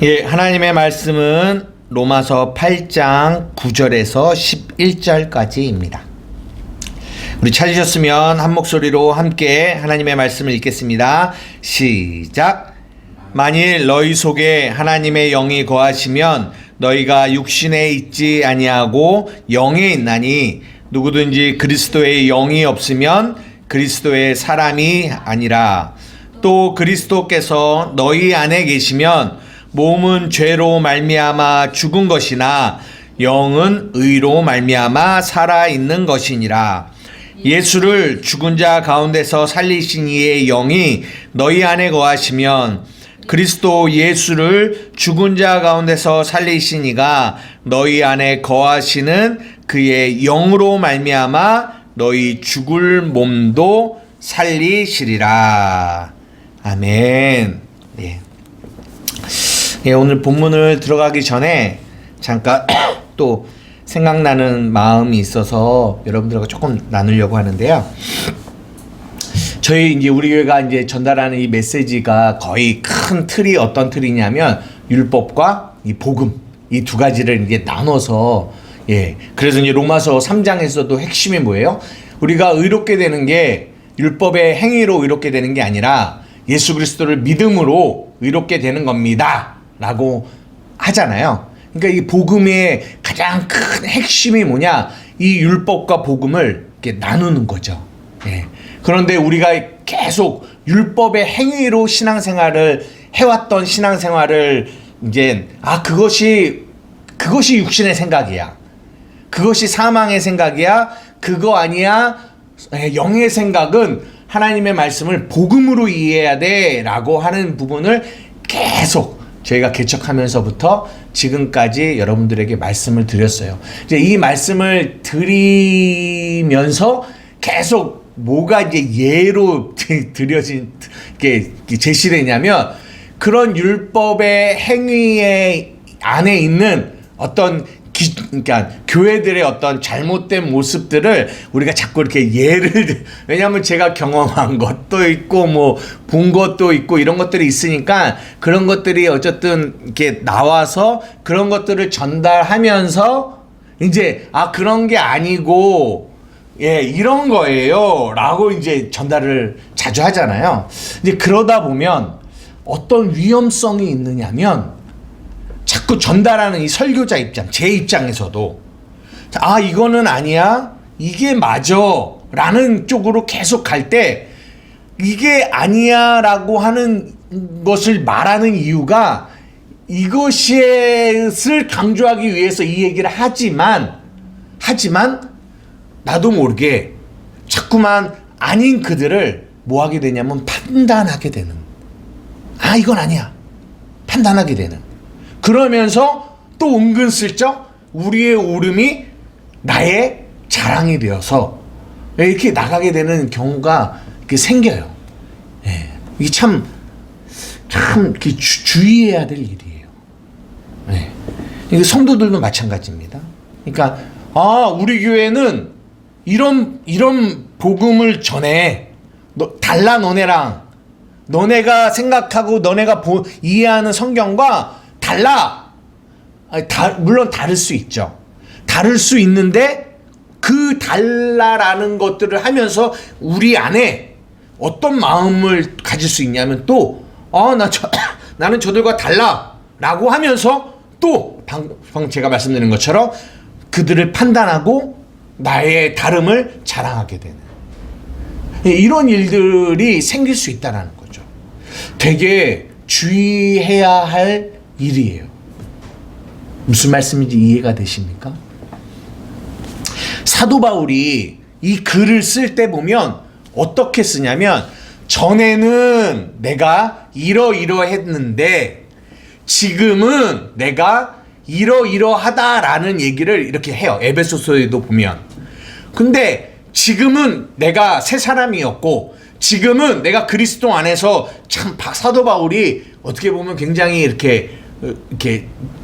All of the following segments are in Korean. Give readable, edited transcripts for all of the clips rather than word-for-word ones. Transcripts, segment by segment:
예, 하나님의 말씀은 로마서 8장 9절에서 11절까지입니다. 우리 찾으셨으면 한 목소리로 함께 하나님의 말씀을 읽겠습니다. 시작. 만일 너희 속에 하나님의 영이 거하시면 너희가 육신에 있지 아니하고 영에 있나니 누구든지 그리스도의 영이 없으면 그리스도의 사람이 아니라. 또 그리스도께서 너희 안에 계시면 몸은 죄로 말미암아 죽은 것이나 영은 의로 말미암아 살아있는 것이니라. 예수를 죽은 자 가운데서 살리신 이의 영이 너희 안에 거하시면 그리스도 예수를 죽은 자 가운데서 살리신 이가 너희 안에 거하시는 그의 영으로 말미암아 너희 죽을 몸도 살리시리라. 아멘. 네. 예, 오늘 본문을 들어가기 전에 잠깐 또 생각나는 마음이 있어서 여러분들과 조금 나누려고 하는데요. 저희 이제 우리 교회가 이제 전달하는 이 메시지가 거의 큰 틀이 어떤 틀이냐면 율법과 이 복음 이 두 가지를 이제 나눠서 그래서 이제 로마서 3장에서도 핵심이 뭐예요? 우리가 의롭게 되는 게 율법의 행위로 의롭게 되는 게 아니라 예수 그리스도를 믿음으로 의롭게 되는 겁니다. 라고 하잖아요. 그러니까 이 복음의 가장 큰 핵심이 뭐냐? 이 율법과 복음을 이렇게 나누는 거죠. 그런데 우리가 계속 율법의 행위로 신앙생활을 해왔던 신앙생활을 이제 그것이 육신의 생각이야. 그것이 사망의 생각이야. 그거 아니야. 영의 생각은 하나님의 말씀을 복음으로 이해해야 돼 라고 하는 부분을 계속 저희가 개척하면서부터 지금까지 여러분들에게 말씀을 드렸어요. 이제 이 말씀을 드리면서 계속 뭐가 이제 예로 드려진 게 제시되냐면 그런 율법의 행위의 안에 있는 어떤 그러니까 교회들의 어떤 잘못된 모습들을 우리가 자꾸 이렇게 왜냐하면 제가 경험한 것도 있고 뭐 본 것도 있고 이런 것들이 있으니까 그런 것들이 어쨌든 이렇게 나와서 그런 것들을 전달하면서 이제 그런 게 아니고 이런 거예요 라고 이제 전달을 자주 하잖아요. 이제 그러다 보면 어떤 위험성이 있느냐면 자꾸 전달하는 이 설교자 입장, 제 입장에서도 이거는 아니야, 이게 맞아 라는 쪽으로 계속 갈 때 이게 아니야 라고 하는 것을 말하는 이유가 이것을 강조하기 위해서 이 얘기를 하지만 나도 모르게 자꾸만 아닌 그들을 뭐 하게 되냐면 판단하게 되는, 이건 아니야 판단하게 되는, 그러면서 또 은근슬쩍 우리의 오름이 나의 자랑이 되어서 이렇게 나가게 되는 경우가 이렇게 생겨요. 이게 참 이렇게 주의해야 될 일이에요. 이게 성도들도 마찬가지입니다. 그러니까 우리 교회는 이런 복음을 전해. 달라 너네랑. 너네가 생각하고 너네가 이해하는 성경과 달라. 물론 다를 수 있죠. 다를 수 있는데 그 달라라는 것들을 하면서 우리 안에 어떤 마음을 가질 수 있냐면 또 나는 저들과 달라 라고 하면서 또 방금 제가 말씀드린 것처럼 그들을 판단하고 나의 다름을 자랑하게 되는 이런 일들이 생길 수 있다는 거죠. 되게 주의해야 할 일이에요. 무슨 말씀인지 이해가 되십니까? 사도 바울이 이 글을 쓸 때 보면 어떻게 쓰냐면 전에는 내가 이러이러했는데 지금은 내가 이러이러하다라는 얘기를 이렇게 해요. 에베소서에도 보면. 근데 지금은 내가 새 사람이었고 지금은 내가 그리스도 안에서 참 사도 바울이 어떻게 보면 굉장히 이렇게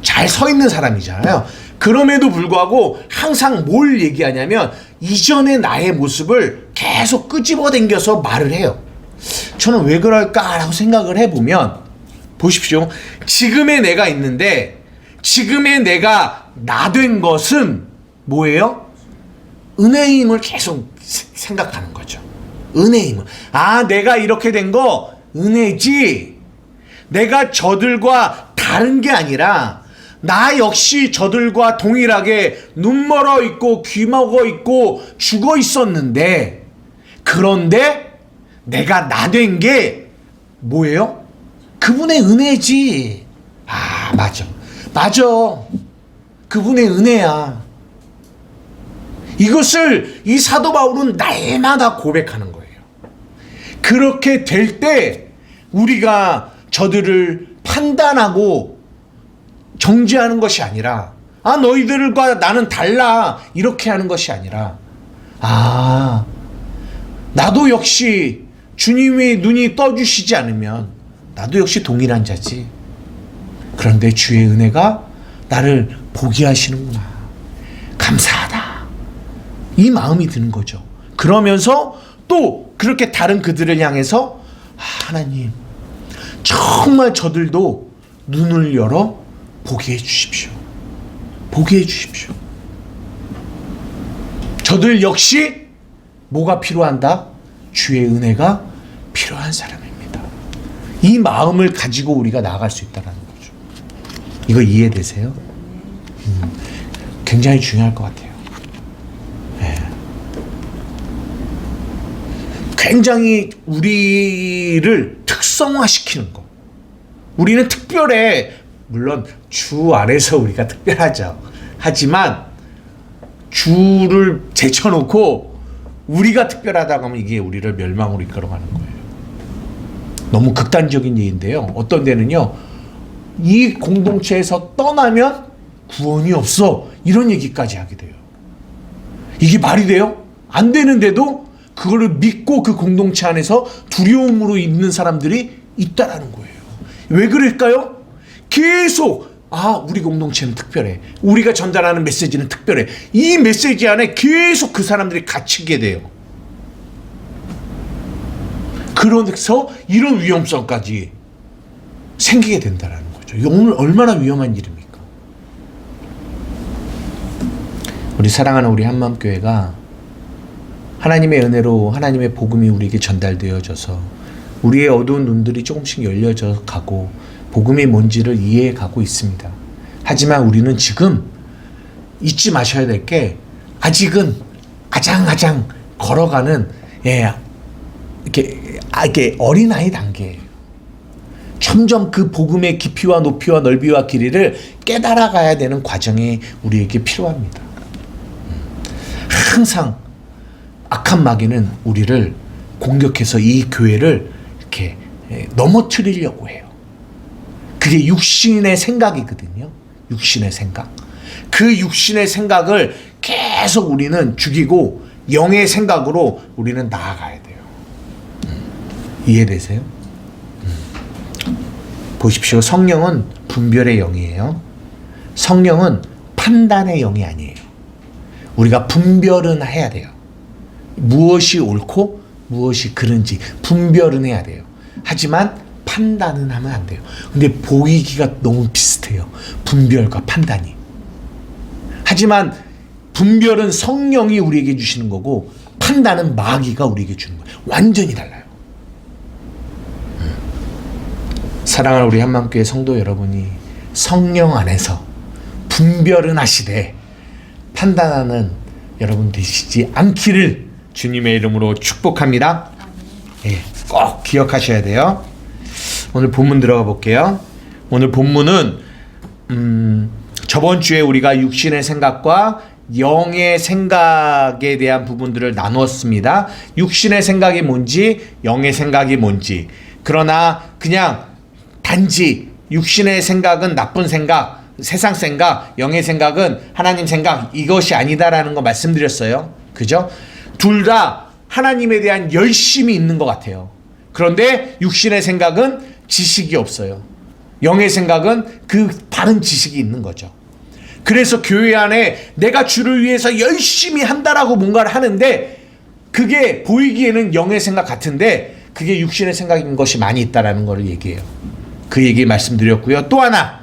잘 서 있는 사람이잖아요. 그럼에도 불구하고 항상 뭘 얘기하냐면 이전의 나의 모습을 계속 끄집어 당겨서 말을 해요. 저는 왜 그럴까라고 생각을 해보면 보십시오. 지금의 내가 있는데 지금의 내가 나 된 것은 뭐예요? 은혜의 힘을 계속 생각하는 거죠. 은혜의 힘을. 아, 내가 이렇게 된 거 은혜지. 내가 저들과 다른 게 아니라 나 역시 저들과 동일하게 눈 멀어 있고 귀 먹어 있고 죽어 있었는데, 그런데 내가 나 된 게 뭐예요? 그분의 은혜지. 아, 맞아. 그분의 은혜야. 이것을 이 사도 바울은 날마다 고백하는 거예요. 그렇게 될 때 우리가 저들을 판단하고 정죄하는 것이 아니라, 아, 너희들과 나는 달라, 이렇게 하는 것이 아니라, 아, 나도 역시 주님의 눈이 떠주시지 않으면 나도 역시 동일한 자지. 그런데 주의 은혜가 나를 보게 하시는구나. 감사하다. 이 마음이 드는 거죠. 그러면서 또 그렇게 다른 그들을 향해서, 아, 하나님, 정말 저들도 눈을 열어 보게 해주십시오. 보게 해주십시오. 저들 역시 뭐가 필요한다? 주의 은혜가 필요한 사람입니다. 이 마음을 가지고 우리가 나아갈 수 있다는 거죠. 이거 이해되세요? 굉장히 중요할 것 같아요. 네. 굉장히 우리를 특성화시키는 것. 우리는 특별해. 물론 주 안에서 우리가 특별하죠. 하지만 주를 제쳐놓고 우리가 특별하다고 하면 이게 우리를 멸망으로 이끌어가는 거예요. 너무 극단적인 예인데요. 어떤 데는요, 이 공동체에서 떠나면 구원이 없어, 이런 얘기까지 하게 돼요. 이게 말이 돼요? 안 되는데도 그거를 믿고 그 공동체 안에서 두려움으로 있는 사람들이 있다라는 거예요. 왜 그럴까요? 계속, 아, 우리 공동체는 특별해, 우리가 전달하는 메시지는 특별해, 이 메시지 안에 계속 그 사람들이 갇히게 돼요. 그래서 이런 위험성까지 생기게 된다는 거죠. 오늘 얼마나 위험한 일입니까? 우리 사랑하는 우리 한마음교회가 하나님의 은혜로 하나님의 복음이 우리에게 전달되어져서 우리의 어두운 눈들이 조금씩 열려져 가고 복음이 뭔지를 이해해 가고 있습니다. 하지만 우리는 지금 잊지 마셔야 될 게, 아직은 아장아장 걸어가는, 이렇게 어린아이 단계예요. 점점 그 복음의 깊이와 높이와 넓이와 길이를 깨달아 가야 되는 과정이 우리에게 필요합니다. 항상 악한 마귀는 우리를 공격해서 이 교회를 이렇게 넘어뜨리려고 해요. 그게 육신의 생각이거든요. 육신의 생각. 그 육신의 생각을 계속 우리는 죽이고 영의 생각으로 우리는 나아가야 돼요. 이해되세요? 보십시오. 성령은 분별의 영이에요. 성령은 판단의 영이 아니에요. 우리가 분별은 해야 돼요. 무엇이 옳고 무엇이 그른지 분별은 해야 돼요. 하지만 판단은 하면 안 돼요. 근데 보이기가 너무 비슷해요. 분별과 판단이. 하지만 분별은 성령이 우리에게 주시는 거고 판단은 마귀가 우리에게 주는 거예요. 완전히 달라요. 사랑하는 우리 한마음교회 성도 여러분이 성령 안에서 분별은 하시되 판단하는 여러분 되시지 않기를 주님의 이름으로 축복합니다. 꼭 기억하셔야 돼요. 오늘 본문 들어가 볼게요. 오늘 본문은 저번 주에 우리가 육신의 생각과 영의 생각에 대한 부분들을 나누었습니다. 육신의 생각이 뭔지, 영의 생각이 뭔지. 그러나 그냥 단지 육신의 생각은 나쁜 생각, 세상 생각, 영의 생각은 하나님 생각, 이것이 아니다라는 거 말씀드렸어요. 그죠? 둘 다 하나님에 대한 열심이 있는 것 같아요. 그런데 육신의 생각은 지식이 없어요. 영의 생각은 그 바른 지식이 있는 거죠. 그래서 교회 안에 내가 주를 위해서 열심히 한다라고 뭔가를 하는데 그게 보이기에는 영의 생각 같은데 그게 육신의 생각인 것이 많이 있다라는 걸 얘기해요. 그 얘기 말씀드렸고요. 또 하나,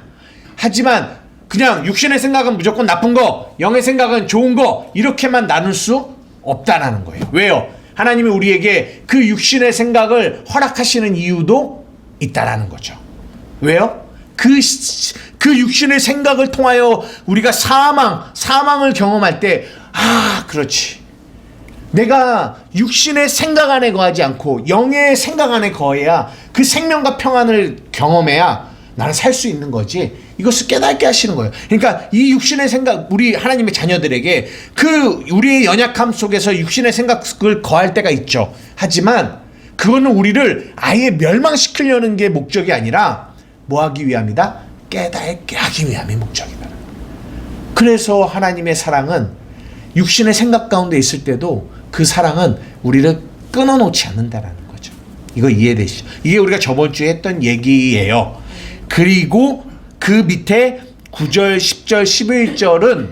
하지만 그냥 육신의 생각은 무조건 나쁜 거, 영의 생각은 좋은 거, 이렇게만 나눌 수 없다라는 거예요. 왜요? 하나님이 우리에게 그 육신의 생각을 허락하시는 이유도 있다라는 거죠. 왜요? 그 육신의 생각을 통하여 우리가 사망을 경험할 때, 그렇지. 내가 육신의 생각 안에 거하지 않고 영의 생각 안에 거해야 그 생명과 평안을 경험해야 나는 살 수 있는 거지. 이것을 깨닫게 하시는 거예요. 그러니까 이 육신의 생각, 우리 하나님의 자녀들에게 그 우리의 연약함 속에서 육신의 생각을 거할 때가 있죠. 하지만 그거는 우리를 아예 멸망시키려는 게 목적이 아니라 뭐 하기 위함이다? 깨닫게 하기 위함이 목적이다. 그래서 하나님의 사랑은 육신의 생각 가운데 있을 때도 그 사랑은 우리를 끊어놓지 않는다라는 거죠. 이거 이해되시죠? 이게 우리가 저번 주에 했던 얘기예요. 그리고 그 밑에 9절, 10절, 11절은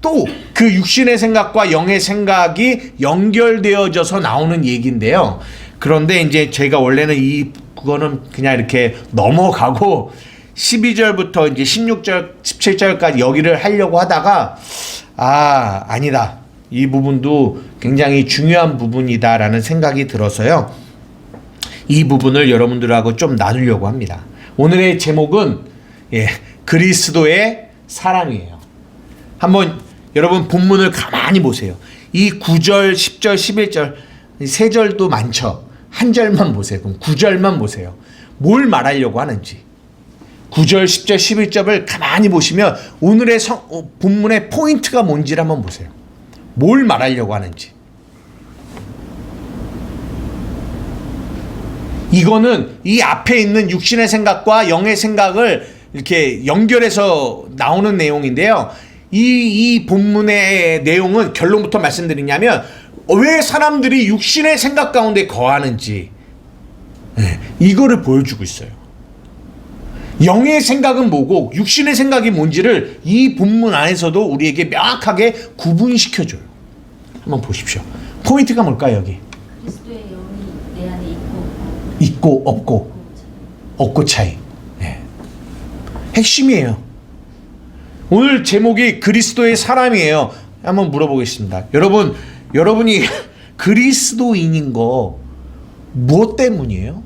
또 그 육신의 생각과 영의 생각이 연결되어져서 나오는 얘기인데요. 그런데 이제 제가 원래는 그거는 그냥 이렇게 넘어가고 12절부터 이제 16절, 17절까지 여기를 하려고 하다가 아니다. 이 부분도 굉장히 중요한 부분이다라는 생각이 들어서요. 이 부분을 여러분들하고 좀 나누려고 합니다. 오늘의 제목은 그리스도의 사랑이에요. 한번 여러분 본문을 가만히 보세요. 이 9절, 10절, 11절 세 절도 많죠. 한 절만 보세요. 그럼 9절만 보세요. 뭘 말하려고 하는지. 9절, 10절, 11절을 가만히 보시면 오늘의 본문의 포인트가 뭔지를 한번 보세요. 뭘 말하려고 하는지. 이거는 이 앞에 있는 육신의 생각과 영의 생각을 이렇게 연결해서 나오는 내용인데요. 이 본문의 내용은 결론부터 말씀드리냐면 왜 사람들이 육신의 생각 가운데 거하는지 이거를 보여주고 있어요. 영의 생각은 뭐고 육신의 생각이 뭔지를 이 본문 안에서도 우리에게 명확하게 구분시켜줘요. 한번 보십시오. 포인트가 뭘까요? 여기 그리스도의 영이 내 안에 있고 없고 차이. 핵심이에요. 오늘 제목이 그리스도의 사람이에요. 한번 물어보겠습니다. 여러분이 그리스도인인 거 무엇 때문이에요?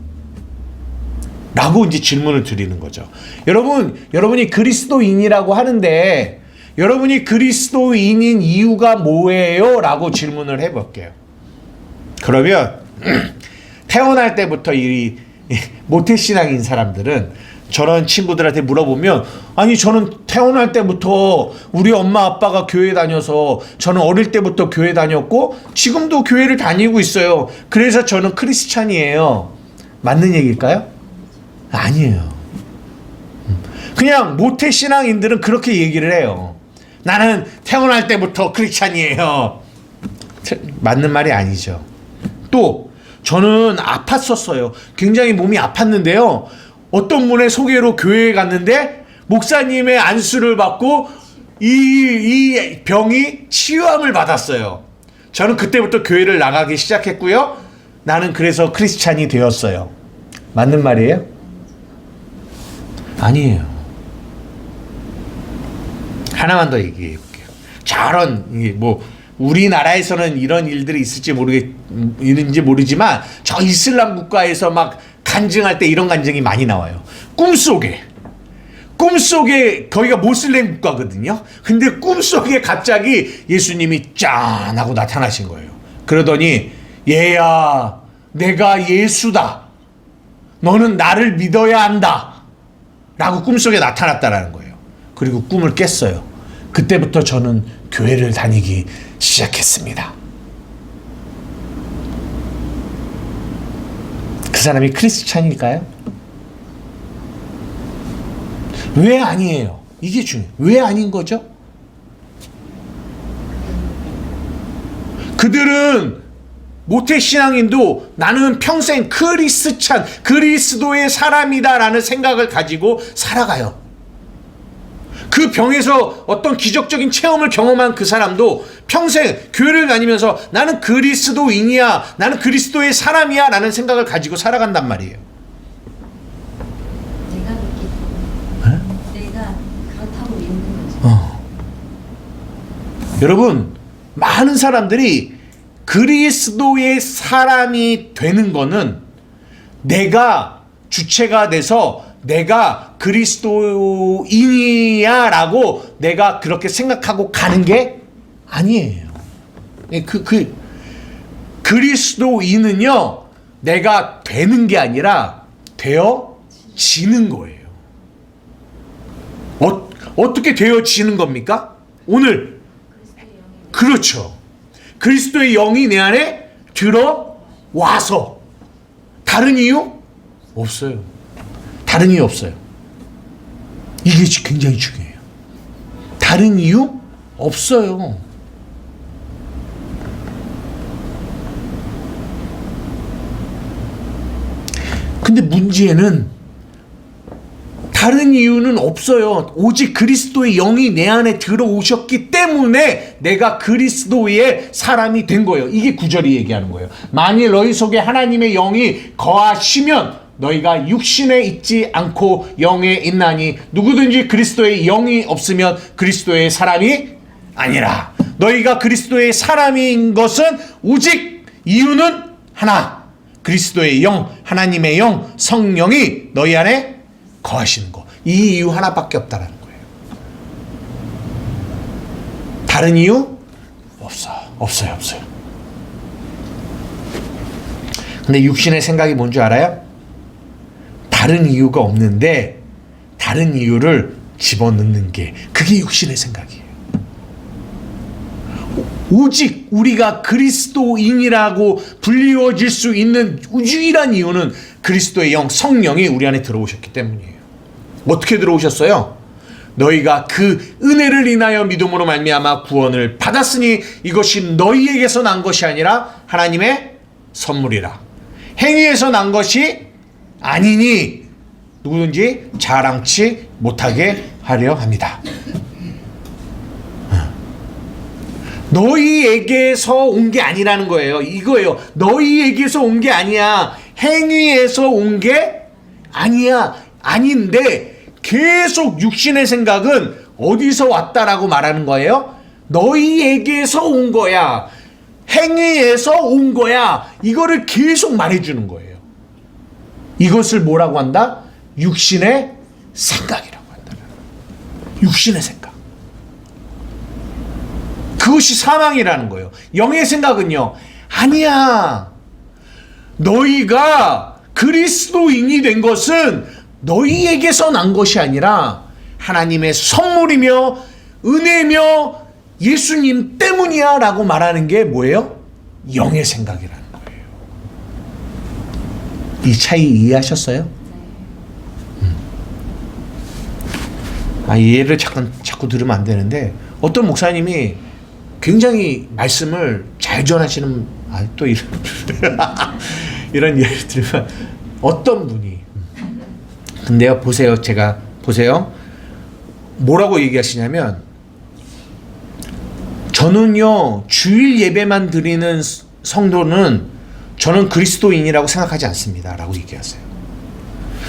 라고 이제 질문을 드리는 거죠. 여러분이 그리스도인이라고 하는데 여러분이 그리스도인인 이유가 뭐예요? 라고 질문을 해볼게요. 그러면 태어날 때부터 이 모태신앙인 사람들은 저런 친구들한테 물어보면 아니 저는 태어날 때부터 우리 엄마 아빠가 교회 다녀서 저는 어릴 때부터 교회 다녔고 지금도 교회를 다니고 있어요. 그래서 저는 크리스찬이에요. 맞는 얘기일까요? 아니에요. 그냥 모태신앙인들은 그렇게 얘기를 해요. 나는 태어날 때부터 크리스찬이에요. 맞는 말이 아니죠. 또 저는 아팠었어요. 굉장히 몸이 아팠는데요. 어떤 분의 소개로 교회에 갔는데 목사님의 안수를 받고 이 병이 치유함을 받았어요. 저는 그때부터 교회를 나가기 시작했고요. 나는 그래서 크리스찬이 되었어요. 맞는 말이에요? 아니에요. 하나만 더 얘기해 볼게요. 저런 우리나라에서는 이런 일들이 있는지 모르지만 저 이슬람 국가에서 막 간증할 때 이런 간증이 많이 나와요. 꿈속에 거기가 모슬렘 국가거든요. 근데 꿈속에 갑자기 예수님이 짠 하고 나타나신 거예요. 그러더니 얘야 내가 예수다. 너는 나를 믿어야 한다. 라고 꿈속에 나타났다라는 거예요. 그리고 꿈을 깼어요. 그때부터 저는 교회를 다니기 시작했습니다. 그 사람이 크리스찬일까요? 왜 아니에요? 이게 중요해요. 왜 아닌 거죠? 그들은 모태신앙인도 나는 평생 그리스도의 사람이다라는 생각을 가지고 살아가요. 그 병에서 어떤 기적적인 체험을 경험한 그 사람도 평생 교회를 다니면서 나는 그리스도인이야, 나는 그리스도의 사람이야 라는 생각을 가지고 살아간단 말이에요. 여러분, 많은 사람들이 그리스도의 사람이 되는 거는 내가 주체가 돼서 내가 그리스도인이야 라고 내가 그렇게 생각하고 가는 게 아니에요. 그리스도인은요, 내가 되는 게 아니라 되어지는 거예요. 어떻게 되어지는 겁니까? 오늘 그렇죠. 그리스도의 영이 내 안에 들어와서. 다른 이유? 없어요. 다른 이유 없어요. 이게 굉장히 중요해요. 다른 이유? 없어요. 근데 문제는 다른 이유는 없어요. 오직 그리스도의 영이 내 안에 들어오셨기 때문에 내가 그리스도의 사람이 된 거예요. 이게 9절이 얘기하는 거예요. 만일 너희 속에 하나님의 영이 거하시면 너희가 육신에 있지 않고 영에 있나니 누구든지 그리스도의 영이 없으면 그리스도의 사람이 아니라. 너희가 그리스도의 사람인 것은 오직 이유는 하나. 그리스도의 영, 하나님의 영, 성령이 너희 안에 거하시는 거. 이 이유 하나밖에 없다라는 거예요. 다른 이유? 없어요. 근데 육신의 생각이 뭔지 알아요? 다른 이유가 없는데 다른 이유를 집어넣는 게, 그게 육신의 생각이에요. 오직 우리가 그리스도인이라고 불리워질 수 있는 유일한 이유는 그리스도의 영, 성령이 우리 안에 들어오셨기 때문이에요. 어떻게 들어오셨어요? 너희가 그 은혜를 인하여 믿음으로 말미암아 구원을 받았으니 이것이 너희에게서 난 것이 아니라 하나님의 선물이라. 행위에서 난 것이 아니니 누구든지 자랑치 못하게 하려 합니다. 너희에게서 온 게 아니라는 거예요. 이거예요. 너희에게서 온 게 아니야. 행위에서 온 게 아니야. 아닌데 계속 육신의 생각은 어디서 왔다라고 말하는 거예요? 너희에게서 온 거야. 행위에서 온 거야. 이거를 계속 말해주는 거예요. 이것을 뭐라고 한다? 육신의 생각이라고 한다. 육신의 생각. 그것이 사망이라는 거예요. 영의 생각은요, 아니야. 너희가 그리스도인이 된 것은 너희에게서 난 것이 아니라 하나님의 선물이며 은혜며 예수님 때문이야 라고 말하는 게 뭐예요? 영의 생각이라는 거예요. 이 차이 이해하셨어요? 이 예를 자꾸 들으면 안 되는데, 어떤 목사님이 굉장히 말씀을 잘 전하시는, 또 이런 예를 들면, 어떤 분이, 근데요, 보세요. 뭐라고 얘기하시냐면, 저는요, 주일 예배만 드리는 성도는 저는 그리스도인이라고 생각하지 않습니다 라고 얘기하세요.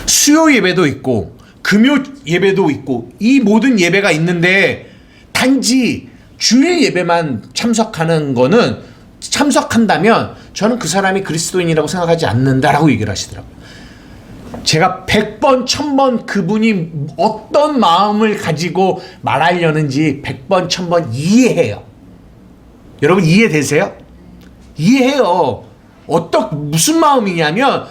수요 예배도 있고 금요 예배도 있고 이 모든 예배가 있는데 단지 주일 예배만 참석한다면 저는 그 사람이 그리스도인이라고 생각하지 않는다라고 얘기를 하시더라고요. 제가 100번 1000번 그분이 어떤 마음을 가지고 말하려는지 100번 1000번 이해해요. 여러분 이해되세요? 이해해요. 무슨 마음이냐면,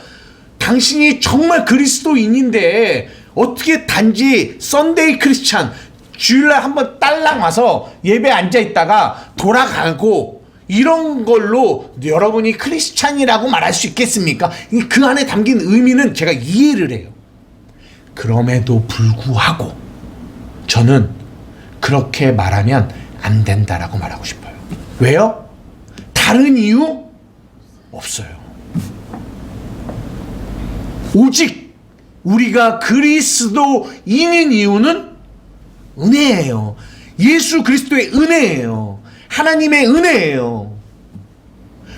당신이 정말 그리스도인인데 어떻게 단지 썬데이 크리스찬, 주일날 한번 딸랑 와서 예배 앉아있다가 돌아가고 이런 걸로 여러분이 크리스찬이라고 말할 수 있겠습니까? 그 안에 담긴 의미는 제가 이해를 해요. 그럼에도 불구하고 저는 그렇게 말하면 안 된다라고 말하고 싶어요. 왜요? 다른 이유? 없어요. 오직 우리가 그리스도인인 이유는 은혜예요. 예수 그리스도의 은혜예요. 하나님의 은혜예요.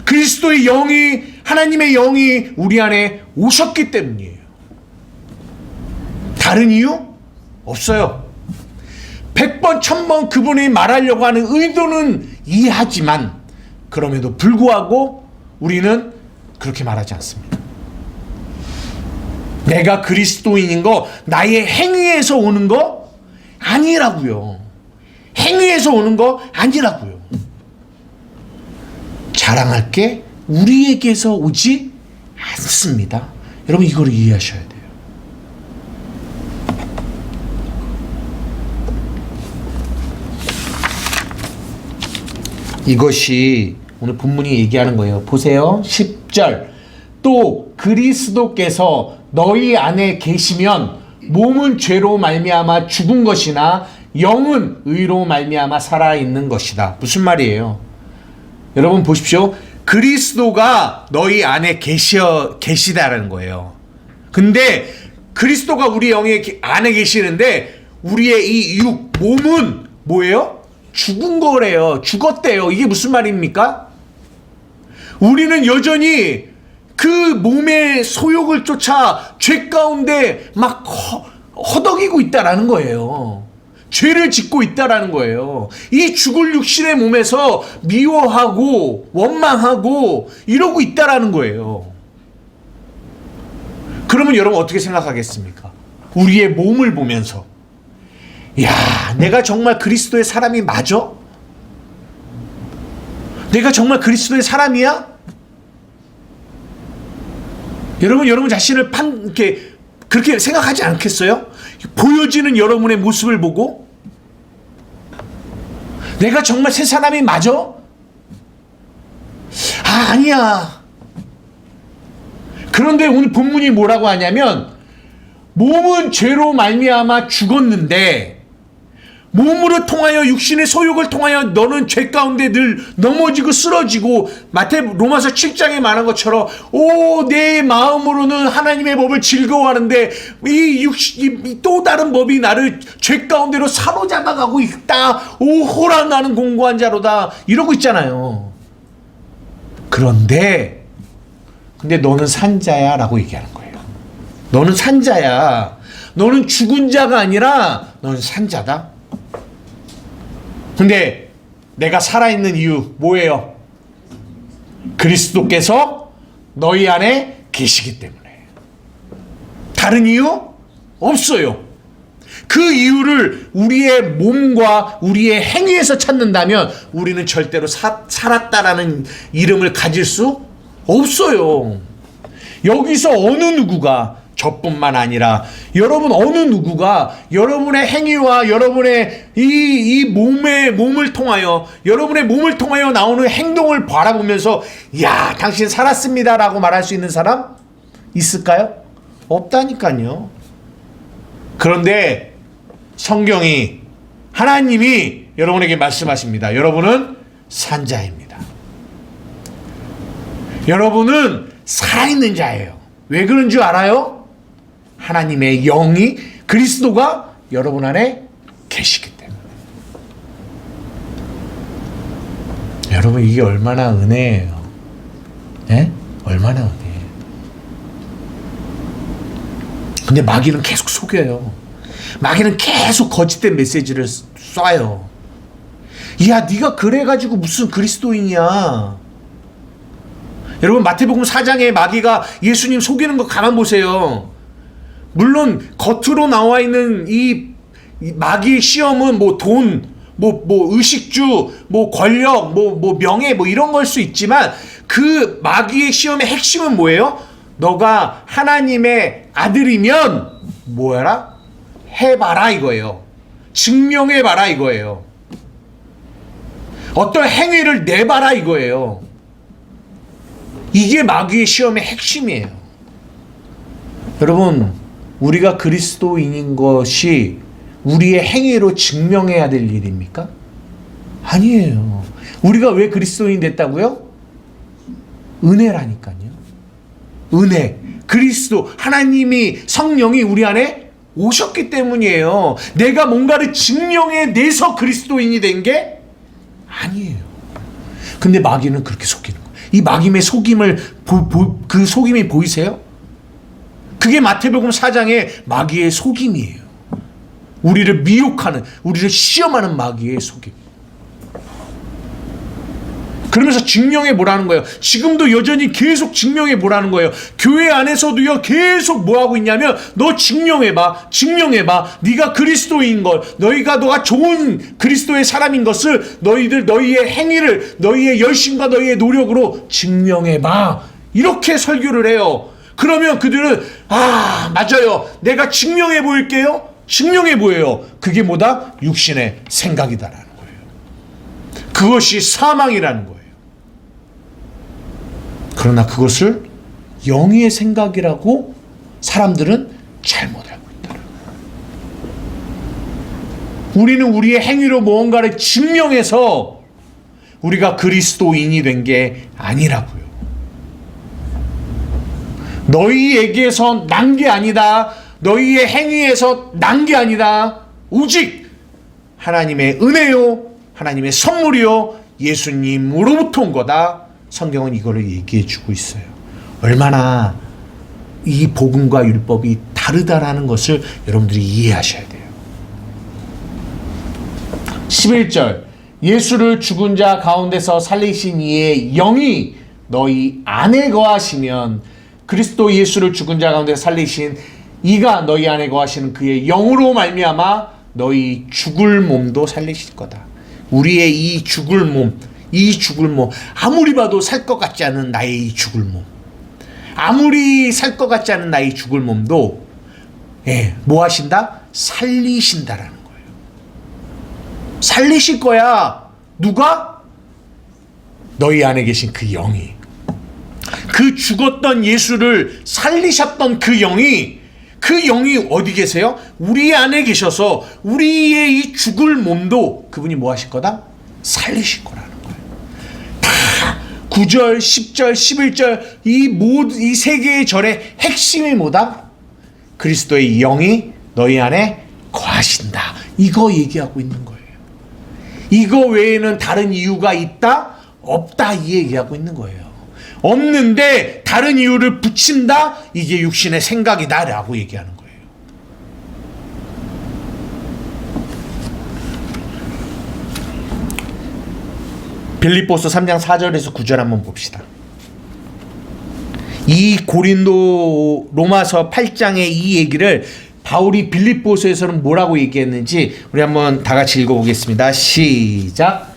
그리스도의 영이, 하나님의 영이 우리 안에 오셨기 때문이에요. 다른 이유? 없어요. 100번 1000번 그분이 말하려고 하는 의도는 이해하지만 그럼에도 불구하고 우리는 그렇게 말하지 않습니다. 내가 그리스도인인 거 나의 행위에서 오는 거 아니라고요. 행위에서 오는 거 아니라고요. 자랑할 게 우리에게서 오지 않습니다. 여러분 이걸 이해하셔야 돼요. 이것이 오늘 본문이 얘기하는 거예요. 보세요. 10절. 또 그리스도께서 너희 안에 계시면 몸은 죄로 말미암아 죽은 것이나 영은 의로 말미암아 살아있는 것이다. 무슨 말이에요? 여러분 보십시오. 그리스도가 너희 안에 계시다라는 거예요. 근데 그리스도가 우리 영의 안에 계시는데 우리의 이 육, 몸은 뭐예요? 죽은 거래요. 죽었대요. 이게 무슨 말입니까? 우리는 여전히 그 몸의 소욕을 쫓아 죄 가운데 막 허덕이고 있다라는 거예요. 죄를 짓고 있다라는 거예요. 이 죽을 육신의 몸에서 미워하고 원망하고 이러고 있다라는 거예요. 그러면 여러분 어떻게 생각하겠습니까? 우리의 몸을 보면서 야, 내가 정말 그리스도의 사람이 맞아? 내가 정말 그리스도의 사람이야? 여러분 자신을 그렇게 생각하지 않겠어요? 보여지는 여러분의 모습을 보고 내가 정말 새 사람이 맞아? 아니야. 그런데 오늘 본문이 뭐라고 하냐면 몸은 죄로 말미암아 죽었는데 몸으로 통하여 육신의 소욕을 통하여 너는 죄 가운데 늘 넘어지고 쓰러지고 로마서 7장에 말한 것처럼 내 마음으로는 하나님의 법을 즐거워하는데 이 또 다른 법이 나를 죄 가운데로 사로잡아가고 있다. 호라 나는 공고한 자로다. 이러고 있잖아요. 근데 너는 산자야 라고 얘기하는 거예요. 너는 산자야. 너는 죽은 자가 아니라 너는 산자다. 근데 내가 살아있는 이유 뭐예요? 그리스도께서 너희 안에 계시기 때문에. 다른 이유? 없어요. 그 이유를 우리의 몸과 우리의 행위에서 찾는다면 우리는 절대로 살았다라는 이름을 가질 수 없어요. 여기서 어느 누구가 저뿐만 아니라 여러분 어느 누구가 여러분의 행위와 여러분의 이 몸을 통하여 여러분의 몸을 통하여 나오는 행동을 바라보면서 야, 당신 살았습니다라고 말할 수 있는 사람 있을까요? 없다니까요. 그런데 성경이 하나님이 여러분에게 말씀하십니다. 여러분은 산자입니다. 여러분은 살아있는 자예요. 왜 그런 줄 알아요? 하나님의 영이 그리스도가 여러분 안에 계시기 때문에. 여러분 이게 얼마나 은혜예요. 네? 얼마나 은혜예요. 근데 마귀는 계속 속여요. 마귀는 계속 거짓된 메시지를 쏴요. 야, 네가 그래가지고 무슨 그리스도인이야. 여러분 마태복음 4장에 마귀가 예수님 속이는 거 가만 보세요. 물론 겉으로 나와 있는 이 마귀의 시험은 뭐 돈, 뭐 의식주, 뭐 권력, 뭐 명예, 뭐 이런 걸 수 있지만 그 마귀의 시험의 핵심은 뭐예요? 너가 하나님의 아들이면 뭐해라? 해봐라 이거예요. 증명해봐라 이거예요. 어떤 행위를 내봐라 이거예요. 이게 마귀의 시험의 핵심이에요. 여러분, 우리가 그리스도인인 것이 우리의 행위로 증명해야 될 일입니까? 아니에요. 우리가 왜 그리스도인 됐다고요? 은혜라니까요. 은혜. 그리스도, 하나님이 성령이 우리 안에 오셨기 때문이에요. 내가 뭔가를 증명해내서 그리스도인이 된 게 아니에요. 근데 마귀는 그렇게 속이는 거예요. 이 마귀의 속임을 그 속임이 보이세요? 그게 마태복음 4장의 마귀의 속임이에요. 우리를 미혹하는, 우리를 시험하는 마귀의 속임. 그러면서 증명해 보라는 거예요. 지금도 여전히 계속 증명해 보라는 거예요. 교회 안에서도요, 계속 뭐 하고 있냐면, 너 증명해봐, 증명해봐. 네가 그리스도인 걸, 너가 좋은 그리스도의 사람인 것을 너희의 행위를, 너희의 열심과 너희의 노력으로 증명해봐. 이렇게 설교를 해요. 그러면 그들은 맞아요, 내가 증명해 보일게요. 증명해 보여요. 그게 뭐다? 육신의 생각이다라는 거예요. 그것이 사망이라는 거예요. 그러나 그것을 영의 생각이라고 사람들은 잘못 알고 있다는 거예요. 우리는 우리의 행위로 무언가를 증명해서 우리가 그리스도인이 된 게 아니라고요. 너희에게서 난 게 아니다. 너희의 행위에서 난 게 아니다. 오직 하나님의 은혜요, 하나님의 선물이요, 예수님으로부터 온 거다. 성경은 이거를 얘기해 주고 있어요. 얼마나 이 복음과 율법이 다르다라는 것을 여러분들이 이해하셔야 돼요. 11절, 예수를 죽은 자 가운데서 살리신 이의 영이 너희 안에 거하시면, 그리스도 예수를 죽은 자 가운데 살리신 이가 너희 안에 거하시는 그의 영으로 말미암아 너희 죽을 몸도 살리실 거다. 우리의 이 죽을 몸, 아무리 봐도 살 것 같지 않은 나의 이 죽을 몸, 아무리 살 것 같지 않은 나의 죽을 몸도 뭐 하신다? 살리신다라는 거예요. 살리실 거야. 누가? 너희 안에 계신 그 영이. 그 죽었던 예수를 살리셨던 그 영이 어디 계세요? 우리 안에 계셔서 우리의 이 죽을 몸도 그분이 뭐 하실 거다? 살리실 거라는 거예요. 다 9절, 10절, 11절 이 세 개의 절의 핵심이 뭐다? 그리스도의 영이 너희 안에 거하신다. 이거 얘기하고 있는 거예요. 이거 외에는 다른 이유가 있다? 없다. 이 얘기하고 있는 거예요. 없는데 다른 이유를 붙인다? 이게 육신의 생각이다 라고 얘기하는 거예요. 빌립보서 3장 4절에서 9절 한번 봅시다. 이 고린도 로마서 8장의 이 얘기를 바울이 빌립보서에서는 뭐라고 얘기했는지 우리 한번 다 같이 읽어보겠습니다. 시작.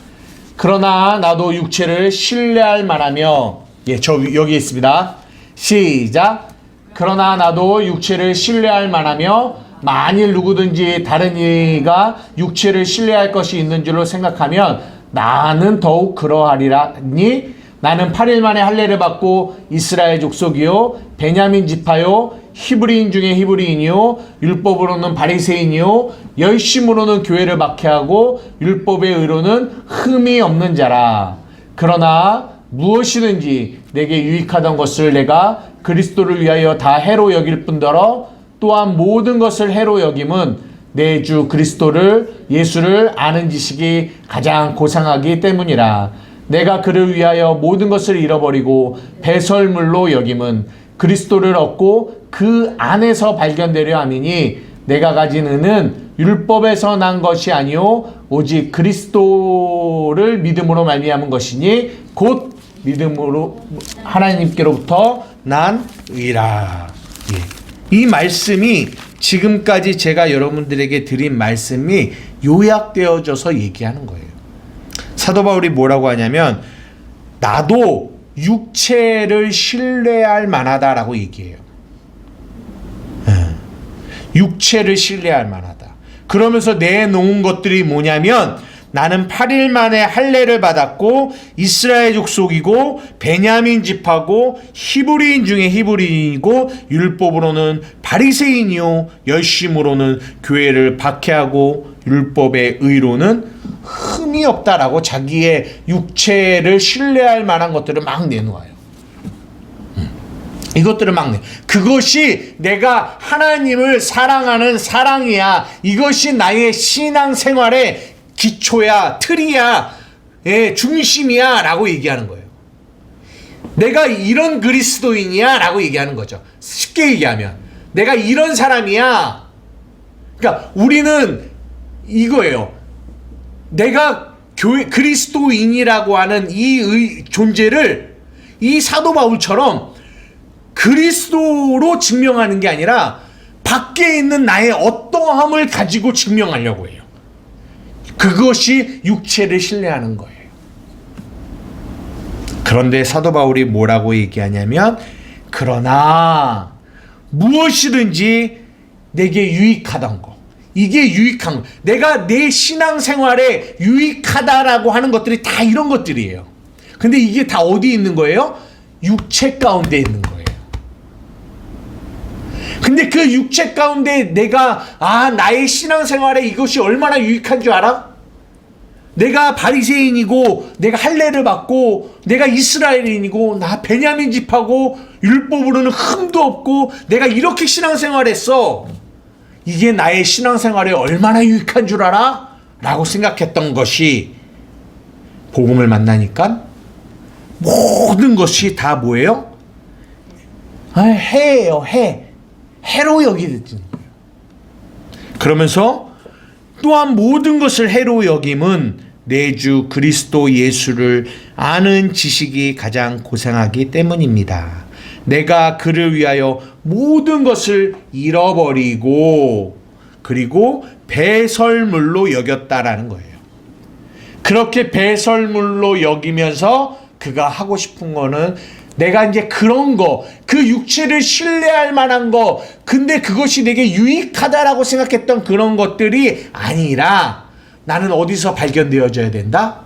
그러나 나도 육체를 신뢰할 만하며, 저 여기 있습니다. 시작. 그러나 나도 육체를 신뢰할 만하며 만일 누구든지 다른 이가 육체를 신뢰할 것이 있는 줄로 생각하면 나는 더욱 그러하리라니, 나는 8일 만에 할례를 받고 이스라엘 족속이요 베냐민 지파요 히브리인 중에 히브리인이요 율법으로는 바리새인이요 열심으로는 교회를 박해하고 율법의 의로는 흠이 없는 자라. 그러나 무엇이든지 내게 유익하던 것을 내가 그리스도를 위하여 다 해로 여길 뿐더러 또한 모든 것을 해로 여김은 내 주 그리스도를 예수를 아는 지식이 가장 고상하기 때문이라. 내가 그를 위하여 모든 것을 잃어버리고 배설물로 여김은 그리스도를 얻고 그 안에서 발견되려 함이니, 내가 가진 은은 율법에서 난 것이 아니요 오직 그리스도를 믿음으로 말미암은 것이니 곧 믿음으로 하나님께로부터 난 의라. 이 말씀이 지금까지 제가 여러분들에게 드린 말씀이 요약되어져서 얘기하는 거예요. 사도 바울이 뭐라고 하냐면 나도 육체를 신뢰할 만하다라고 얘기해요. 육체를 신뢰할 만하다. 그러면서 내놓은 것들이 뭐냐면 나는 8일 만에 할례를 받았고 이스라엘 족속이고 베냐민 지파고 히브리인 중에 히브리인이고 율법으로는 바리새인이요 열심으로는 교회를 박해하고 율법의 의로는 흠이 없다라고 자기의 육체를 신뢰할 만한 것들을 막 내놓아요. 이것들을 막 내. 그것이 내가 하나님을 사랑하는 사랑이야. 이것이 나의 신앙생활의 기초야, 틀이야, 중심이야 라고 얘기하는 거예요. 내가 이런 그리스도인이야 라고 얘기하는 거죠. 쉽게 얘기하면 내가 이런 사람이야. 그러니까 우리는 이거예요. 내가 교회 그리스도인이라고 하는 이 존재를 이 사도 바울처럼 그리스도로 증명하는 게 아니라 밖에 있는 나의 어떠함을 가지고 증명하려고 해요. 그것이 육체를 신뢰하는 거예요. 그런데 사도 바울이 뭐라고 얘기하냐면, 그러나 무엇이든지 내게 유익하던 거, 이게 유익한 거, 내가 내 신앙생활에 유익하다라고 하는 것들이 다 이런 것들이에요. 근데 이게 다 어디 있는 거예요? 육체 가운데 있는 거예요. 근데 그 육체 가운데 내가 나의 신앙생활에 이것이 얼마나 유익한 줄 알아? 내가 바리새인이고 내가 할례를 받고 내가 이스라엘인이고 나 베냐민 집하고 율법으로는 흠도 없고 내가 이렇게 신앙생활했어. 이게 나의 신앙생활에 얼마나 유익한 줄 알아? 라고 생각했던 것이 복음을 만나니까 모든 것이 다 뭐예요? 해예요. 해로 여기는 거예요. 그러면서 또한 모든 것을 해로 여김은 내 주 그리스도 예수를 아는 지식이 가장 고상하기 때문입니다. 내가 그를 위하여 모든 것을 잃어버리고 그리고 배설물로 여겼다라는 거예요. 그렇게 배설물로 여기면서 그가 하고 싶은 거는 내가 이제 그런 거, 그 육체를 신뢰할 만한 거, 근데 그것이 내게 유익하다라고 생각했던 그런 것들이 아니라 나는 어디서 발견되어져야 된다?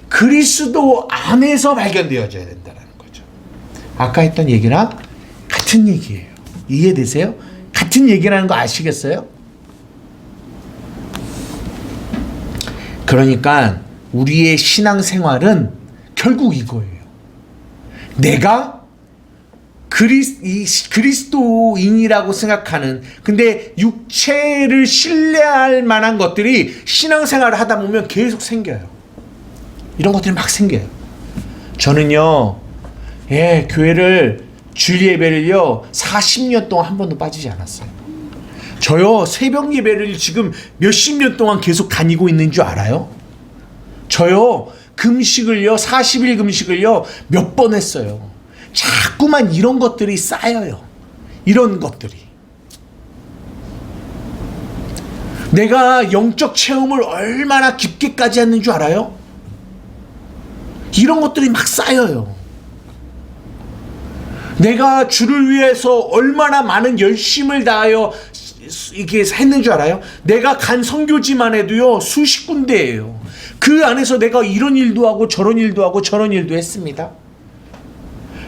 그리스도 안에서 발견되어져야 된다는 거죠. 아까 했던 얘기랑 같은 얘기예요. 이해되세요? 같은 얘기라는 거 아시겠어요? 그러니까 우리의 신앙생활은 결국 이거예요. 내가 그리스도인이라고 생각하는, 근데 육체를 신뢰할 만한 것들이 신앙생활을 하다 보면 계속 생겨요. 이런 것들이 막 생겨요. 저는요, 교회를 주일 예배를요 40년 동안 한 번도 빠지지 않았어요. 저요 새벽 예배를 지금 몇십 년 동안 계속 다니고 있는 줄 알아요? 저요 금식을요 40일 금식을요 몇 번 했어요. 자꾸만 이런 것들이 쌓여요. 이런 것들이. 내가 영적 체험을 얼마나 깊게까지 했는 줄 알아요? 이런 것들이 막 쌓여요. 내가 주를 위해서 얼마나 많은 열심을 다하여 이게 했는 줄 알아요? 내가 간 선교지만 해도요 수십 군데예요. 그 안에서 내가 이런 일도 하고 저런 일도 하고 저런 일도 했습니다.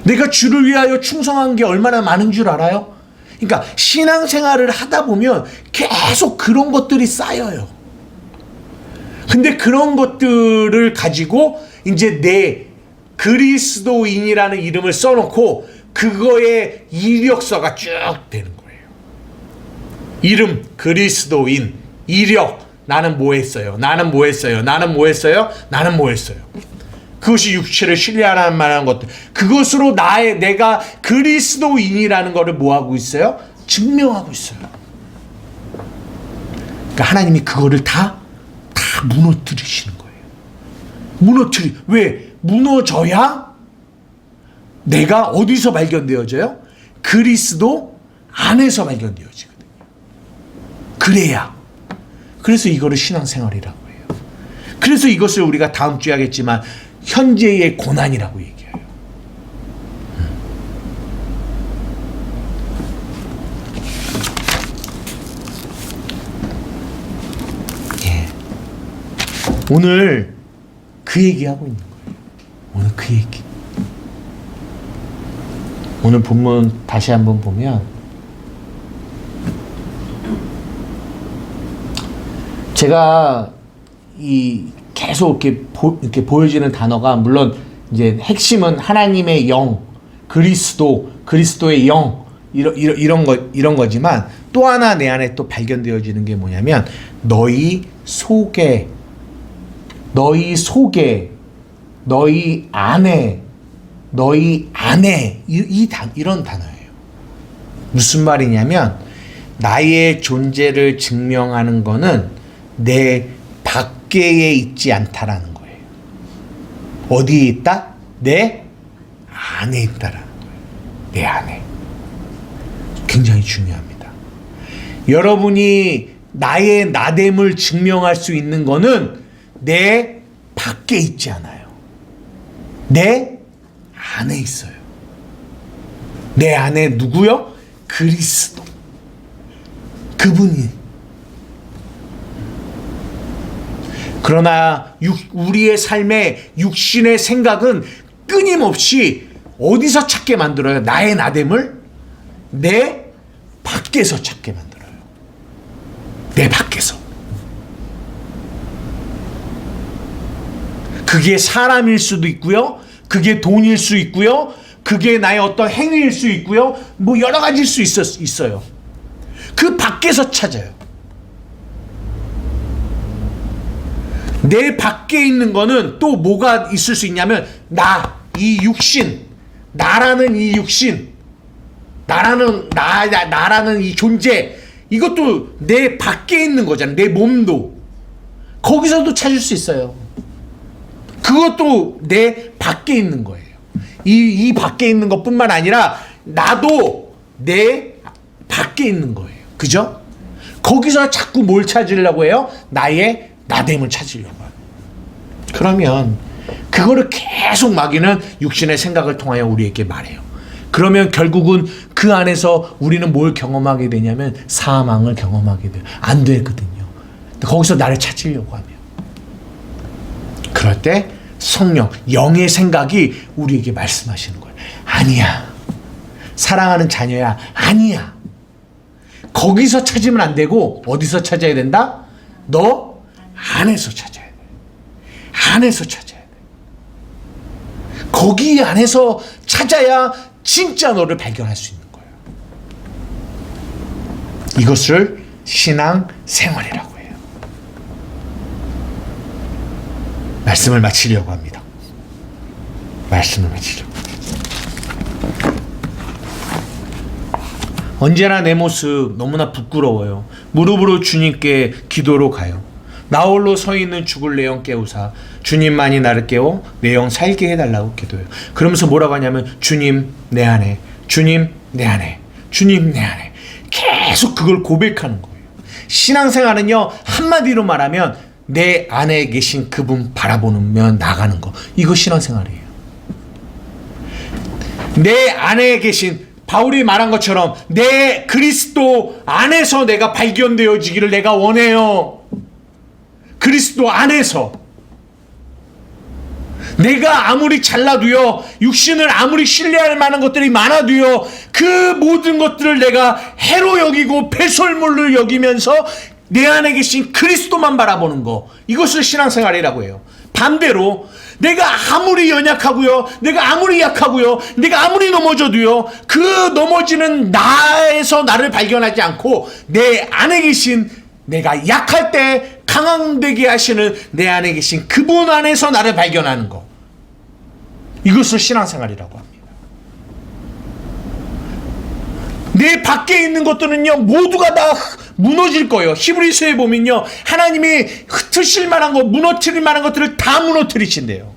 내가 주를 위하여 충성한 게 얼마나 많은 줄 알아요? 그러니까 신앙생활을 하다 보면 계속 그런 것들이 쌓여요. 근데 그런 것들을 가지고 이제 내 그리스도인이라는 이름을 써놓고 그거의 이력서가 쭉 되는 거예요. 이름 그리스도인, 이력 나는 뭐 했어요? 나는 뭐 했어요? 나는 뭐 했어요? 나는 뭐 했어요? 그것이 육체를 신뢰할 만한 것들. 그것으로 내가 그리스도인이라는 것을 뭐 하고 있어요? 증명하고 있어요. 그러니까 하나님이 그거를 다 무너뜨리시는 거예요. 왜? 무너져야 내가 어디서 발견되어져요? 그리스도 안에서 발견되어지거든요. 그래야. 그래서 이거를 신앙생활이라고 해요. 그래서 이것을 우리가 다음 주에 하겠지만 현재의 고난이라고 얘기해요. 오늘 그 얘기하고 있는 거예요. 오늘 그 얘기. 오늘 본문 다시 한번 보면 제가 계속 이렇게 보여지는 단어가 물론 이제 핵심은 하나님의 영, 그리스도의 영 이런 거지만 또 하나 내 안에 또 발견되어지는 게 뭐냐면 너희 속에 너희 안에 이런 단어예요. 무슨 말이냐면 나의 존재를 증명하는 거는 내 밖에 있지 않다라는 거예요. 어디에 있다? 내 안에 있다라는 거예요. 내 안에. 굉장히 중요합니다. 여러분이 나의 나됨을 증명할 수 있는 거는 내 밖에 있지 않아요. 내 안에 있어요. 내 안에 누구요? 그리스도. 그분이. 그러나 우리의 삶의 육신의 생각은 끊임없이 어디서 찾게 만들어요? 나의 나됨을 내 밖에서 찾게 만들어요. 내 밖에서. 그게 사람일 수도 있고요. 그게 돈일 수 있고요. 그게 나의 어떤 행위일 수 있고요. 뭐 여러 가지일 수 있어요. 그 밖에서 찾아요. 내 밖에 있는 거는 또 뭐가 있을 수 있냐면 이 육신, 나라는 이 육신, 나라는 이 존재, 이것도 내 밖에 있는 거잖아요. 내 몸도 거기서도 찾을 수 있어요. 그것도 내 밖에 있는 거예요. 이 밖에 있는 것뿐만 아니라 나도 내 밖에 있는 거예요. 그죠? 거기서 자꾸 뭘 찾으려고 해요? 나의 나됨을 찾으려고 해요. 그러면 그거를 계속 마귀는 육신의 생각을 통하여 우리에게 말해요. 그러면 결국은 그 안에서 우리는 뭘 경험하게 되냐면 사망을 경험하게 돼요. 안 되거든요. 거기서 나를 찾으려고 하면. 그럴 때 성령, 영의 생각이 우리에게 말씀하시는 거예요. 아니야. 사랑하는 자녀야. 아니야. 거기서 찾으면 안 되고 어디서 찾아야 된다? 너 안에서 찾아야 돼. 안에서 찾아야 돼. 거기 안에서 찾아야 진짜 너를 발견할 수 있는 거예요. 이것을 신앙 생활이라고 해요. 말씀을 마치려고 합니다. 말씀을 마치려고. 언제나 내 모습 너무나 부끄러워요. 무릎으로 주님께 기도로 가요. 나 홀로 서 있는 죽을 내 영 깨우사 주님만이 나를 깨워 내 영 살게 해달라고 기도해요. 그러면서 뭐라고 하냐면 주님 내 안에, 주님 내 안에, 주님 내 안에. 계속 그걸 고백하는 거예요. 신앙생활은요, 한마디로 말하면 내 안에 계신 그분 바라보며 나가는 거. 이거 신앙생활이에요. 내 안에 계신, 바울이 말한 것처럼 내 그리스도 안에서 내가 발견되어지기를 내가 원해요. 그리스도 안에서. 내가 아무리 잘나도요, 육신을 아무리 신뢰할 만한 것들이 많아도요, 그 모든 것들을 내가 해로 여기고 배설물로 여기면서 내 안에 계신 그리스도만 바라보는 거, 이것을 신앙생활이라고 해요. 반대로 내가 아무리 연약하고요, 내가 아무리 약하고요, 내가 아무리 넘어져도요, 그 넘어지는 나에서 나를 발견하지 않고 내 안에 계신, 내가 약할 때 강함되게 하시는 내 안에 계신 그분 안에서 나를 발견하는 거, 이것을 신앙생활이라고 합니다. 내 밖에 있는 것들은요, 모두가 다 무너질 거예요. 히브리서에 보면요, 하나님이 흩으실 만한 것, 무너뜨릴 만한 것들을 다 무너뜨리신대요.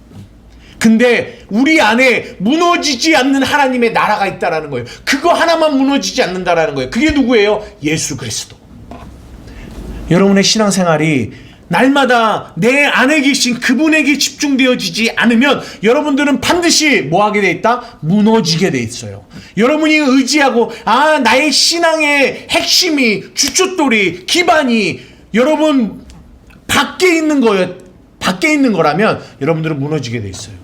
근데 우리 안에 무너지지 않는 하나님의 나라가 있다라는 거예요. 그거 하나만 무너지지 않는다라는 거예요. 그게 누구예요? 예수 그리스도. 여러분의 신앙생활이 날마다 내 안에 계신 그분에게 집중되어지지 않으면 여러분들은 반드시 뭐 하게 돼 있다? 무너지게 돼 있어요. 여러분이 의지하고, 나의 신앙의 핵심이, 주춧돌이, 기반이 여러분 밖에 있는 거예요. 밖에 있는 거라면 여러분들은 무너지게 돼 있어요.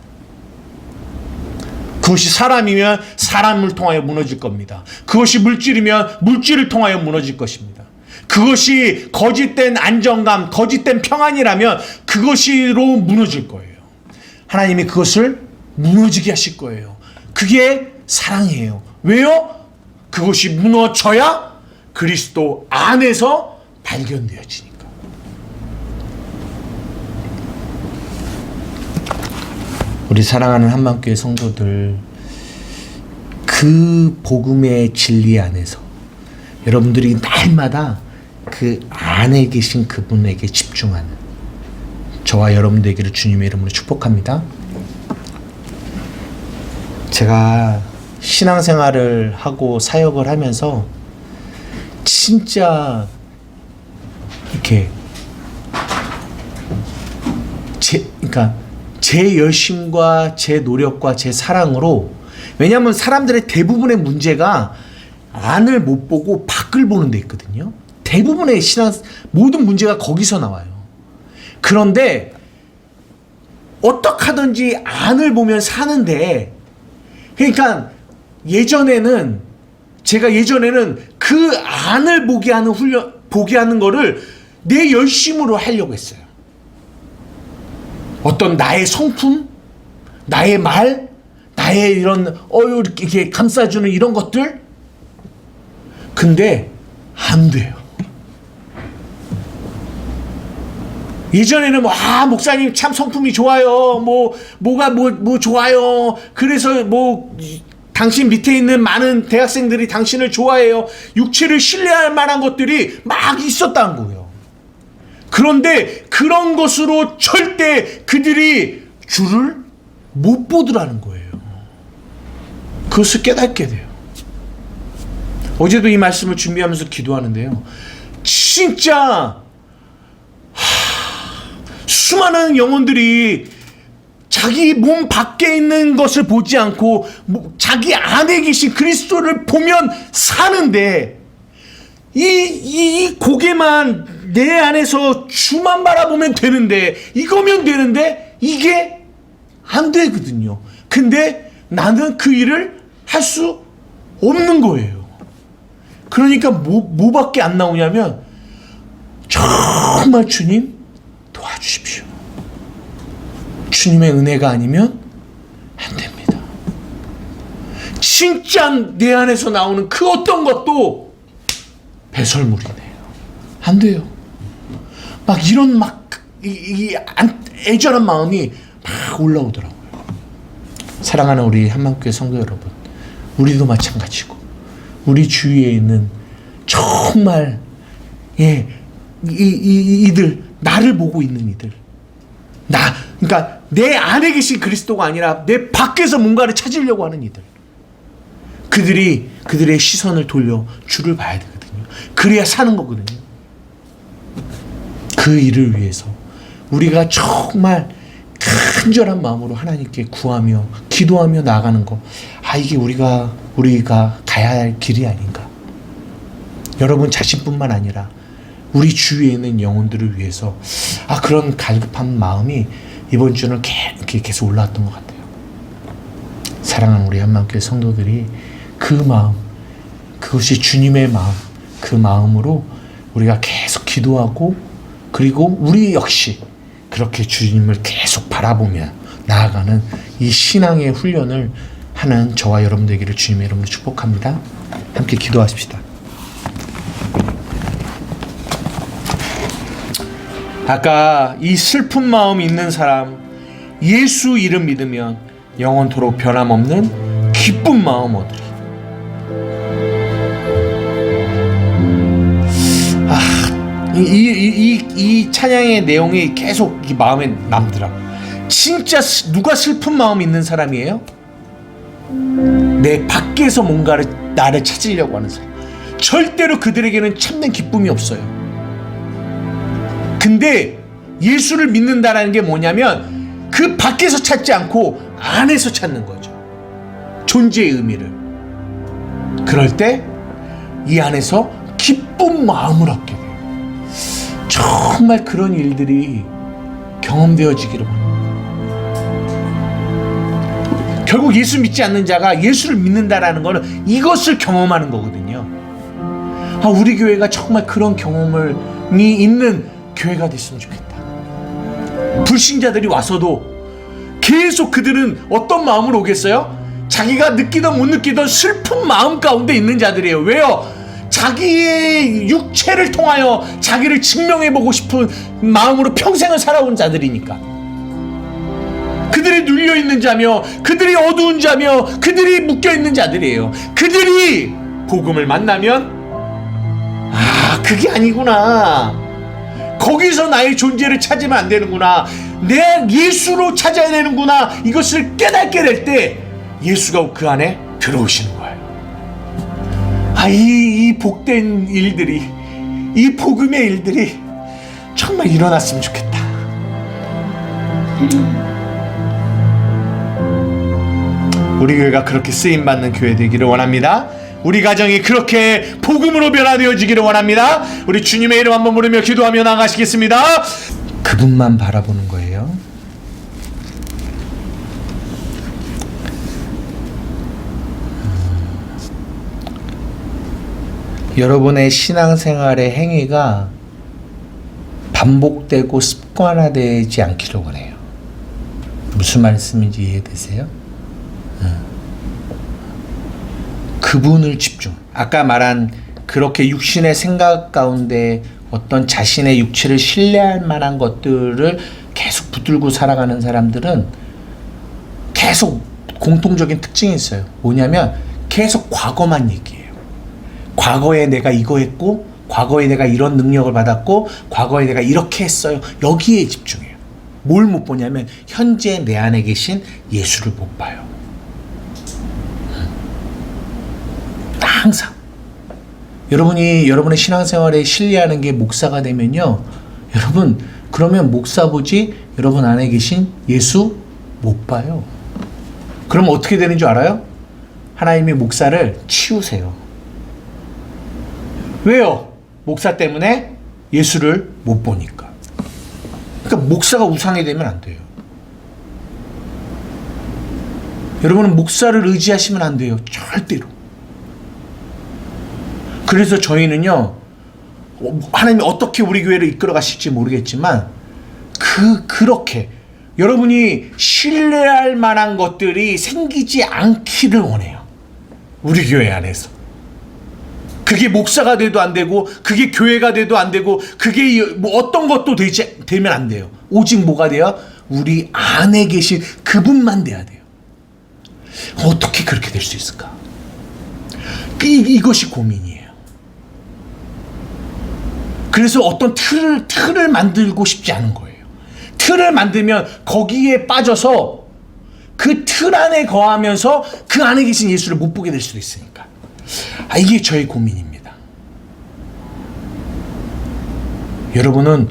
그것이 사람이면 사람을 통하여 무너질 겁니다. 그것이 물질이면 물질을 통하여 무너질 것입니다. 그것이 거짓된 안정감, 거짓된 평안이라면 그것으로 무너질 거예요. 하나님이 그것을 무너지게 하실 거예요. 그게 사랑이에요. 왜요? 그것이 무너져야 그리스도 안에서 발견되어지니까. 우리 사랑하는 한마음교회 성도들, 그 복음의 진리 안에서, 여러분들이 날마다 그 안에 계신 그분에게 집중하는 저와 여러분 되기를 주님의 이름으로 축복합니다. 제가 신앙생활을 하고 사역을 하면서 진짜 이렇게 그러니까 제 열심과 제 노력과 제 사랑으로, 왜냐하면 사람들의 대부분의 문제가 안을 못 보고 밖을 보는 데 있거든요. 대부분의 모든 문제가 거기서 나와요. 그런데 어떻게 하든지 안을 보면 사는데, 그러니까 제가 예전에는 그 안을 보게 하는 거를 내 열심으로 하려고 했어요. 어떤 나의 성품, 나의 말, 나의 이런 이렇게 감싸주는 이런 것들. 근데 안 돼요. 예전에는 목사님 참 성품이 좋아요. 뭐가 좋아요. 그래서 당신 밑에 있는 많은 대학생들이 당신을 좋아해요. 육체를 신뢰할 만한 것들이 막 있었다는 거예요. 그런데 그런 것으로 절대 그들이 주를 못 보더라는 거예요. 그것을 깨닫게 돼요. 어제도 이 말씀을 준비하면서 기도하는데요. 진짜 수많은 영혼들이 자기 몸 밖에 있는 것을 보지 않고 자기 안에 계신 그리스도를 보면 사는데, 이 고개만 내 안에서 주만 바라보면 되는데, 이거면 되는데 이게 안 되거든요. 근데 나는 그 일을 할 수 없는 거예요. 그러니까 뭐밖에 안 나오냐면, 정말 주님 도와주십시오. 주님의 은혜가 아니면 안 됩니다. 진짜 내 안에서 나오는 그 어떤 것도 배설물이네요. 안 돼요. 이런 애절한 마음이 막 올라오더라고요. 사랑하는 우리 한만교회 성도 여러분, 우리도 마찬가지고, 우리 주위에 있는 정말 이들, 나를 보고 있는 이들, 그러니까 내 안에 계신 그리스도가 아니라 내 밖에서 뭔가를 찾으려고 하는 이들, 그들의 시선을 돌려 주를 봐야 되거든요. 그래야 사는 거거든요. 그 일을 위해서 우리가 정말 간절한 마음으로 하나님께 구하며 기도하며 나아가는 거, 이게 우리가 가야 할 길이 아닌가. 여러분 자신뿐만 아니라 우리 주위에 있는 영혼들을 위해서 그런 갈급한 마음이 이번 주는 계속 올라왔던 것 같아요. 사랑하는 우리 한만교회 성도들이 그 마음, 그것이 주님의 마음, 그 마음으로 우리가 계속 기도하고, 그리고 우리 역시 그렇게 주님을 계속 바라보며 나아가는 이 신앙의 훈련을 하는 저와 여러분 되기를 주님의 이름으로 축복합니다. 함께 기도하십시다. 아까 이 슬픈 마음 있는 사람, 예수 이름 믿으면 영원토록 변함없는 기쁜 마음 얻으리. 이 찬양의 내용이 계속 이 마음에 남더라. 진짜 누가 슬픈 마음 있는 사람이에요? 내 밖에서 뭔가를 나를 찾으려고 하는 사람. 절대로 그들에게는 참된 기쁨이 없어요. 근데 예수를 믿는다라는 게 뭐냐면 그 밖에서 찾지 않고 안에서 찾는 거죠. 존재의 의미를. 그럴 때 이 안에서 기쁜 마음을 얻게 돼요. 정말 그런 일들이 경험되어지기를 바랍니다. 결국 예수 믿지 않는 자가 예수를 믿는다라는 것은 이것을 경험하는 거거든요. 우리 교회가 정말 그런 경험이 있는 교회가 됐으면 좋겠다. 불신자들이 와서도 계속 그들은 어떤 마음으로 오겠어요? 자기가 느끼던 못 느끼던 슬픈 마음 가운데 있는 자들이에요. 왜요? 자기의 육체를 통하여 자기를 증명해보고 싶은 마음으로 평생을 살아온 자들이니까. 그들이 눌려있는 자며 그들이 어두운 자며 그들이 묶여있는 자들이에요. 그들이 복음을 만나면 아, 그게 아니구나. 거기서 나의 존재를 찾으면 안 되는구나. 내 예수로 찾아야 되는구나. 이것을 깨닫게 될 때 예수가 그 안에 들어오시는 거예요. 아, 이 복된 일들이, 이 복음의 일들이 정말 일어났으면 좋겠다. 우리 교회가 그렇게 쓰임받는 교회 되기를 원합니다. 우리 가정이 그렇게 복음으로 변화되어지기를 원합니다. 우리 주님의 이름 한번 부르며 기도하며 나가시겠습니다. 그분만 바라보는 거예요. 여러분의 신앙생활의 행위가 반복되고 습관화되지 않기를 원해요. 무슨 말씀인지 이해되세요? 그분을 집중. 아까 말한 그렇게 육신의 생각 가운데 어떤 자신의 육체를 신뢰할 만한 것들을 계속 붙들고 살아가는 사람들은 계속 공통적인 특징이 있어요. 뭐냐면 계속 과거만 얘기해요. 과거에 내가 이거 했고, 과거에 내가 이런 능력을 받았고, 과거에 내가 이렇게 했어요. 여기에 집중해요. 뭘 못 보냐면 현재 내 안에 계신 예수를 못 봐요. 항상 여러분이 여러분의 신앙생활에 신뢰하는 게 목사가 되면요, 여러분 그러면 목사 보지 여러분 안에 계신 예수 못 봐요. 그럼 어떻게 되는 줄 알아요? 하나님이 목사를 치우세요. 왜요? 목사 때문에 예수를 못 보니까. 그러니까 목사가 우상이 되면 안 돼요. 여러분은 목사를 의지하시면 안 돼요. 절대로. 그래서 저희는요, 하나님이 어떻게 우리 교회를 이끌어 가실지 모르겠지만 그렇게 여러분이 신뢰할 만한 것들이 생기지 않기를 원해요. 우리 교회 안에서. 그게 목사가 돼도 안 되고, 그게 교회가 돼도 안 되고, 그게 뭐 어떤 것도 되면 안 돼요. 오직 뭐가 돼요? 우리 안에 계신 그분만 돼야 돼요. 어떻게 그렇게 될 수 있을까? 이것이 고민이에요. 그래서 어떤 틀을 만들고 싶지 않은 거예요. 틀을 만들면 거기에 빠져서 그 틀 안에 거하면서 그 안에 계신 예수를 못 보게 될 수도 있으니까. 이게 저의 고민입니다. 여러분은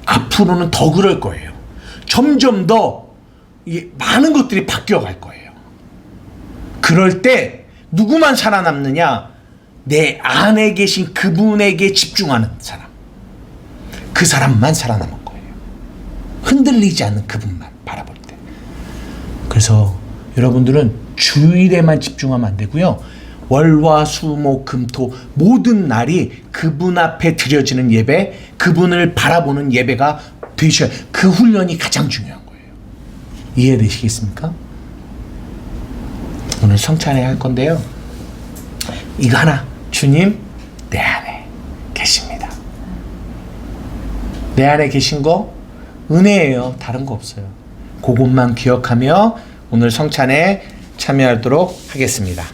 앞으로는 더 그럴 거예요. 점점 더 많은 것들이 바뀌어 갈 거예요. 그럴 때 누구만 살아남느냐? 내 안에 계신 그분에게 집중하는 사람. 그 사람만 살아남은 거예요. 흔들리지 않는 그분만 바라볼 때. 그래서 여러분들은 주일에만 집중하면 안 되고요. 월화 수목 금토 모든 날이 그분 앞에 드려지는 예배, 그분을 바라보는 예배가 되셔야, 그 훈련이 가장 중요한 거예요. 이해되시겠습니까? 오늘 성찬회 할 건데요. 이거 하나, 주님 내 안에 계십니다. 내 안에 계신 거 은혜예요. 다른 거 없어요. 그것만 기억하며 오늘 성찬에 참여하도록 하겠습니다.